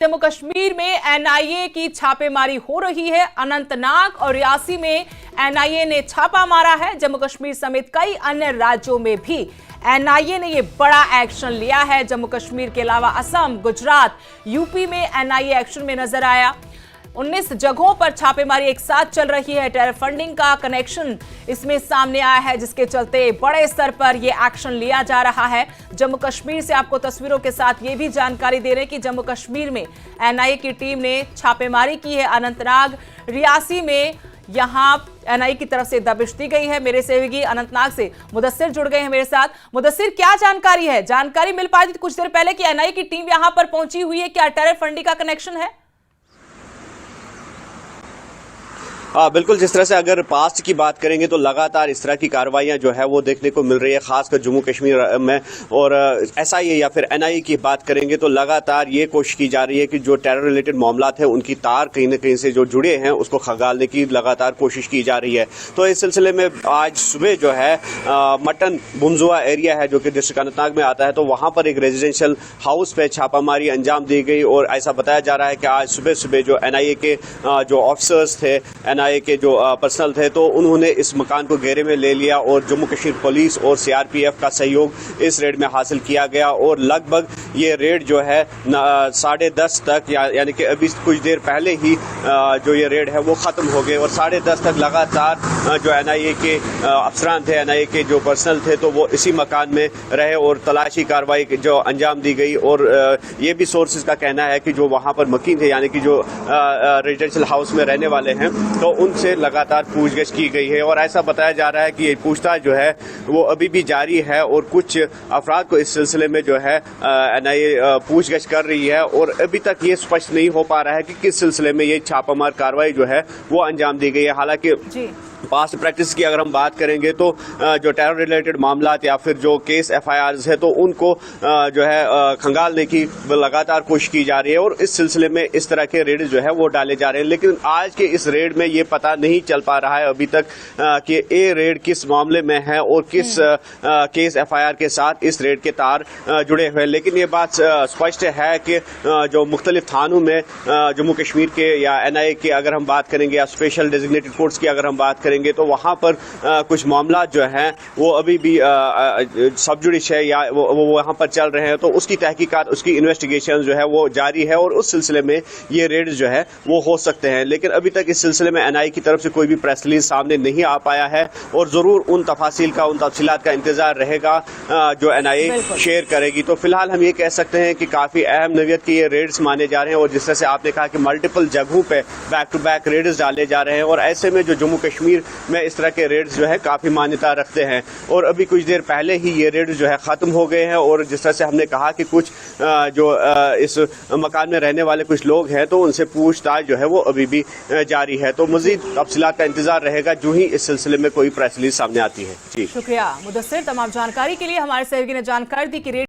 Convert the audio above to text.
जम्मू कश्मीर में एनआईए की छापेमारी हो रही है। अनंतनाग और रियासी में एनआईए ने छापा मारा है। जम्मू कश्मीर समेत कई अन्य राज्यों में भी एनआईए ने यह बड़ा एक्शन लिया है। जम्मू कश्मीर के अलावा असम, गुजरात, यूपी में एनआईए एक्शन में नजर आया। 19 जगहों पर छापेमारी एक साथ चल रही है। टेरर फंडिंग का कनेक्शन इसमें सामने आया है, जिसके चलते बड़े स्तर पर यह एक्शन लिया जा रहा है। जम्मू कश्मीर से आपको तस्वीरों के साथ यह भी जानकारी दे रहे हैं कि जम्मू कश्मीर में एनआईए की टीम ने छापेमारी की है। अनंतनाग, रियासी में यहां एनआईए की तरफ से दबिश दी गई है। मेरे सहयोगी अनंतनाग से मुदस्सिर जुड़ गए हैं मेरे साथ। मुदस्सिर, क्या जानकारी है? जानकारी मिल पाई थी कुछ देर पहले कि एनआईए की टीम यहां पर पहुंची हुई है। क्या टेरर फंडिंग का कनेक्शन है? बिल्कुल, जिस तरह से अगर पास्ट की बात करेंगे तो लगातार इस तरह की कार्रवाइयां जो है वो देखने को मिल रही है, खासकर जम्मू कश्मीर में। और एसआईए या फिर एनआईए की बात करेंगे तो लगातार ये कोशिश की जा रही है कि जो टेरर रिलेटेड मामला है उनकी तार कहीं न कहीं से जो जुड़े हैं उसको खंगालने की लगातार कोशिश की जा रही है। तो इस सिलसिले में आज सुबह जो है मटन बुमजुआ एरिया है जो कि डिस्ट्रिक्ट अनंतनाग में आता है, तो वहां पर एक रेजिडेंशियल हाउस पे छापामारी अंजाम दी गई। और ऐसा बताया जा रहा है कि आज सुबह सुबह जो एनआईए के जो ऑफिसर्स थे, एनआईए के जो पर्सनल थे, तो उन्होंने इस मकान को घेरे में ले लिया और जम्मू कश्मीर पुलिस और सीआरपीएफ का सहयोग इस रेड में हासिल किया गया। और लगभग ये रेड जो है 10:30 तक यानी कि अभी कुछ देर पहले ही जो ये रेड है वो खत्म हो गए। और 10:30 तक लगातार जो एनआईए के अफसरान थे, एनआईए के जो पर्सनल थे, तो वो इसी मकान में रहे और तलाशी कार्रवाई जो अंजाम दी गई। और ये भी सोर्सेज का कहना है कि जो वहां पर मकीन थे यानी कि जो रेजिडेंशियल हाउस में रहने वाले हैं, तो उनसे लगातार पूछताछ की गई है। और ऐसा बताया जा रहा है कि ये पूछताछ जो है वो अभी भी जारी है और कुछ अफराद को इस सिलसिले में जो है एनआईए पूछताछ कर रही है। और अभी तक ये स्पष्ट नहीं हो पा रहा है कि किस सिलसिले में ये छापामार कार्रवाई जो है वो अंजाम दी गई है। हालांकि पास्ट प्रैक्टिस की अगर हम बात करेंगे तो जो टेरर रिलेटेड मामला या फिर जो केस एफआईआर्स है तो उनको जो है खंगालने की लगातार कोशिश की जा रही है। और इस सिलसिले में इस तरह के रेड जो है वो डाले जा रहे हैं। लेकिन आज के इस रेड में ये पता नहीं चल पा रहा है अभी तक कि ये रेड किस मामले में है और किस केस एफआईआर के साथ इस रेड के तार जुड़े हुए। लेकिन ये बात स्पष्ट है कि जो मुख्तलिफ थानों में जम्मू कश्मीर के या एनआईए की अगर हम बात करेंगे या स्पेशल डेजिग्नेटेड कोर्ट्स की अगर हम बात करेंगे तो वहां पर कुछ मामला जो हैं वो अभी भी सब जुडिश है या वो वहां पर चल रहे हैं। तो उसकी तहकीकात, उसकी इन्वेस्टिगेशन जो है वो जारी है और उस सिलसिले में ये रेड जो है वो हो सकते हैं। लेकिन अभी तक इस सिलसिले में एनआईए की तरफ से कोई भी प्रेस रिलीज सामने नहीं आ पाया है और जरूर उन तफसीलात का इंतजार रहेगा जो एनआईए शेयर करेगी। तो फिलहाल हम ये कह सकते हैं कि काफी अहम नौयत के ये रेड्स माने जा रहे हैं। और जिस तरह से आपने कहा कि मल्टीपल जगहों पे बैक टू बैक रेड्स डाले जा रहे हैं और ऐसे में जो जम्मू कश्मीर में इस तरह के रेड्स जो है काफी मान्यता रखते हैं। और अभी कुछ देर पहले ही ये रेड्स जो है खत्म हो गए हैं। और जिस तरह से हमने कहा कि कुछ जो इस मकान में रहने वाले कुछ लोग हैं तो उनसे पूछताछ जो है वो अभी भी जारी है। तो मजीद तफसीलात का इंतजार रहेगा जो ही इस सिलसिले में कोई प्रेस रिलीज सामने आती है। जी शुक्रिया मुदस्सिर, तमाम जानकारी के लिए। हमारे सहयोगी ने जानकारी दी कि